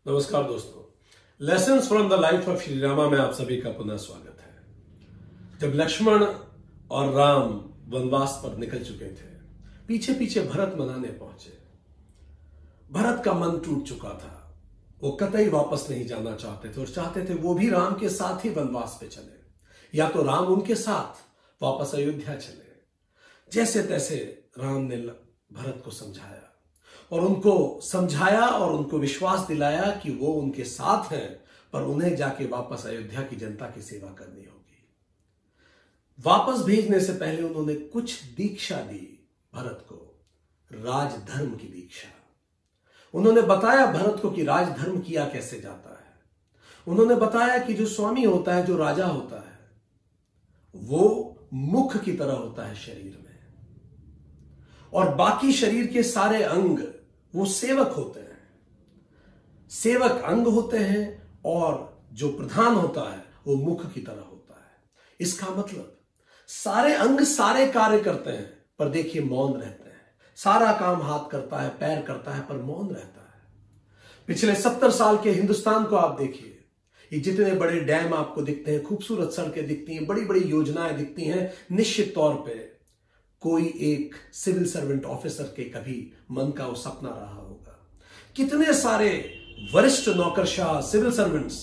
नमस्कार दोस्तों, lessons from the life of Shri Rama में आप सभी का पुनः स्वागत है। जब लक्ष्मण और राम वनवास पर निकल चुके थे, पीछे पीछे भरत मनाने पहुंचे। भरत का मन टूट चुका था, वो कतई वापस नहीं जाना चाहते थे और चाहते थे वो भी राम के साथ ही वनवास पे चले, या तो राम उनके साथ वापस अयोध्या चले। जैसे तैसे राम ने भरत को समझाया और उनको विश्वास दिलाया कि वो उनके साथ हैं, पर उन्हें जाके वापस अयोध्या की जनता की सेवा करनी होगी। वापस भेजने से पहले उन्होंने कुछ दीक्षा दी भरत को, राजधर्म की दीक्षा। उन्होंने बताया भरत को कि राजधर्म किया कैसे जाता है। उन्होंने बताया कि जो स्वामी होता है, जो राजा होता है, वो मुख की तरह होता है शरीर में, और बाकी शरीर के सारे अंग वो सेवक होते हैं। सेवक अंग होते हैं और जो प्रधान होता है वो मुख की तरह होता है। इसका मतलब सारे अंग सारे कार्य करते हैं, पर देखिए मौन रहते हैं। सारा काम हाथ करता है, पैर करता है, पर मौन रहता है। पिछले 70 साल के हिंदुस्तान को आप देखिए, ये जितने बड़े डैम आपको दिखते हैं, खूबसूरत सड़कें दिखती हैं, बड़ी बड़ी योजनाएं दिखती हैं, निश्चित तौर पे कोई एक सिविल सर्वेंट ऑफिसर के कभी मन का वो सपना रहा होगा। कितने सारे वरिष्ठ नौकरशाह सिविल सर्वेंट्स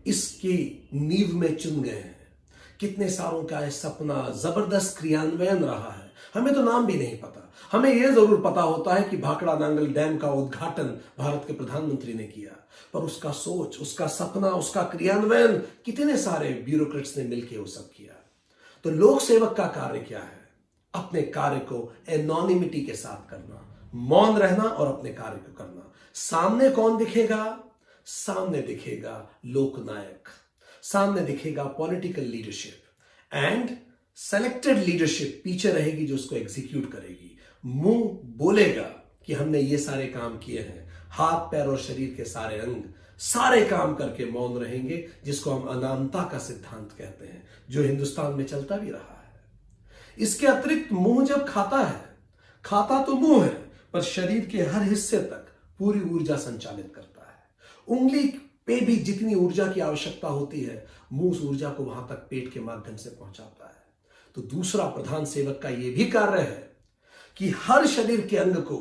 इसकी नींव में चुन गए हैं। कितने सारों का यह सपना जबरदस्त क्रियान्वयन रहा है। हमें तो नाम भी नहीं पता। हमें यह जरूर पता होता है कि भाखड़ा नांगल डैम का उद्घाटन भारत के प्रधानमंत्री ने किया, पर उसका सोच, उसका सपना, उसका क्रियान्वयन कितने सारे ब्यूरोक्रेट्स ने मिलकर वो सब किया। तो लोक सेवक का कार्य क्या है? अपने कार्य को एनोनिमिटी के साथ करना, मौन रहना और अपने कार्य को करना। सामने कौन दिखेगा? सामने दिखेगा लोकनायक, सामने दिखेगा political leadership, and selected leadership पीछे रहेगी जो उसको एग्जीक्यूट करेगी। मुंह बोलेगा कि हमने ये सारे काम किए हैं, हाथ पैर और शरीर के सारे अंग सारे काम करके मौन रहेंगे, जिसको हम अनामता का सिद्धांत कहते हैं, जो हिंदुस्तान में चलता भी रहा है। इसके अतिरिक्त मुंह जब खाता तो मुंह है, पर शरीर के हर हिस्से तक पूरी ऊर्जा संचालित करता है। उंगली पे भी जितनी ऊर्जा की आवश्यकता होती है, मुंह उस ऊर्जा को वहां तक पेट के माध्यम से पहुंचाता है। तो दूसरा प्रधान सेवक का यह भी कार्य है कि हर शरीर के अंग को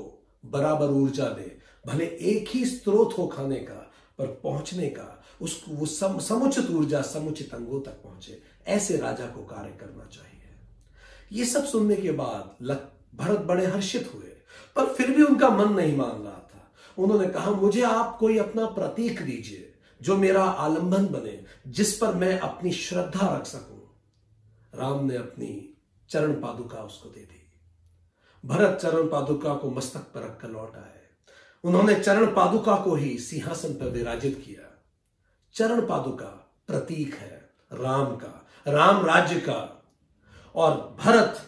बराबर ऊर्जा दे। भले एक ही स्रोत हो खाने का, पर पहुंचने का उसको वो समुचित ऊर्जा समुचित अंगों तक पहुंचे। ऐसे राजा को कार्य करना चाहिए। ये सब सुनने के बाद भरत बड़े हर्षित हुए, पर फिर भी उनका मन नहीं मान रहा था। उन्होंने कहा, मुझे आप कोई अपना प्रतीक दीजिए जो मेरा आलंबन बने, जिस पर मैं अपनी श्रद्धा रख सकूं। राम ने अपनी चरण पादुका उसको दे दी। भरत चरण पादुका को मस्तक पर रखकर लौट आए। उन्होंने चरण पादुका को ही सिंहासन पर विराजित किया। चरण पादुका प्रतीक है राम का, राम राज्य का, और भरत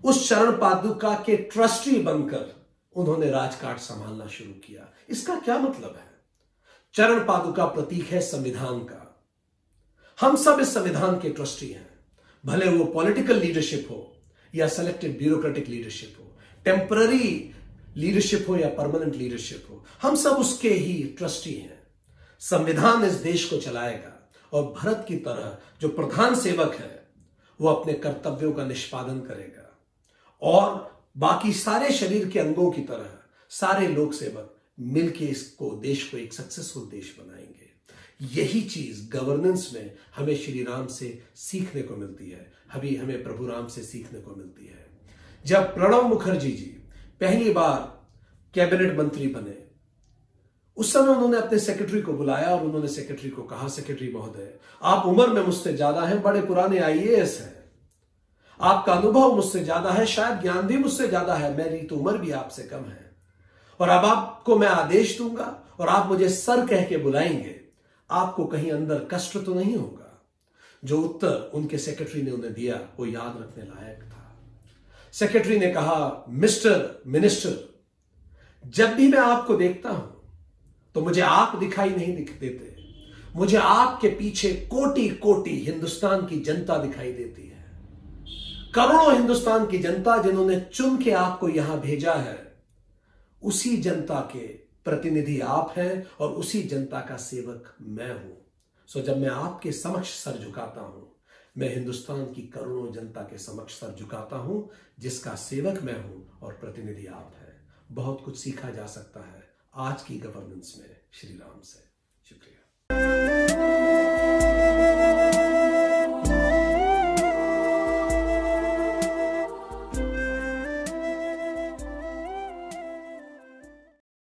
उस चरण पादुका के ट्रस्टी बनकर उन्होंने राजकाट संभालना शुरू किया। इसका क्या मतलब है? चरण पादुका प्रतीक है संविधान का। हम सब इस संविधान के ट्रस्टी हैं, भले वो पॉलिटिकल लीडरशिप हो या सेलेक्टेड ब्यूरोक्रेटिक लीडरशिप हो, टेम्पररी लीडरशिप हो या परमानेंट लीडरशिप हो, हम सब उसके ही ट्रस्टी हैं। संविधान इस देश को चलाएगा, और भरत की तरह जो प्रधान सेवक है वो अपने कर्तव्यों का निष्पादन करेगा, और बाकी सारे शरीर के अंगों की तरह सारे लोक सेवक मिलके इसको, देश को एक सक्सेसफुल देश बनाएंगे। यही चीज गवर्नेंस में हमें श्री राम से सीखने को मिलती है, हमें प्रभु राम से सीखने को मिलती है। जब प्रणब मुखर्जी जी पहली बार कैबिनेट मंत्री बने, उस समय उन्होंने अपने सेक्रेटरी को बुलाया और उन्होंने सेक्रेटरी को कहा, सेक्रेटरी महोदय, आप उम्र में मुझसे ज्यादा हैं, बड़े पुराने आईएएस हैं, आपका अनुभव मुझसे ज्यादा है, शायद ज्ञान भी मुझसे ज्यादा है, मेरी तो उम्र भी आपसे कम है, और अब आपको मैं आदेश दूंगा और आप मुझे सर कह के बुलाएंगे, आपको कहीं अंदर कष्ट तो नहीं होगा? जो उत्तर उनके सेक्रेटरी ने उन्हें दिया वो याद रखने लायक था। सेक्रेटरी ने कहा, मिस्टर मिनिस्टर, जब भी मैं आपको देखता हूं तो मुझे आप दिखाई नहीं देते, मुझे आपके पीछे कोटि कोटि हिंदुस्तान की जनता दिखाई देती है। करोड़ों हिंदुस्तान की जनता जिन्होंने चुन के आपको यहां भेजा है, उसी जनता के प्रतिनिधि आप हैं और उसी जनता का सेवक मैं हूं। सो जब मैं आपके समक्ष सर झुकाता हूं, मैं हिंदुस्तान की करोड़ों जनता के समक्ष सर झुकाता हूं, जिसका सेवक मैं हूं और प्रतिनिधि आप हैं। बहुत कुछ सीखा जा सकता है आज की गवर्नेंस में श्री राम से। शुक्रिया।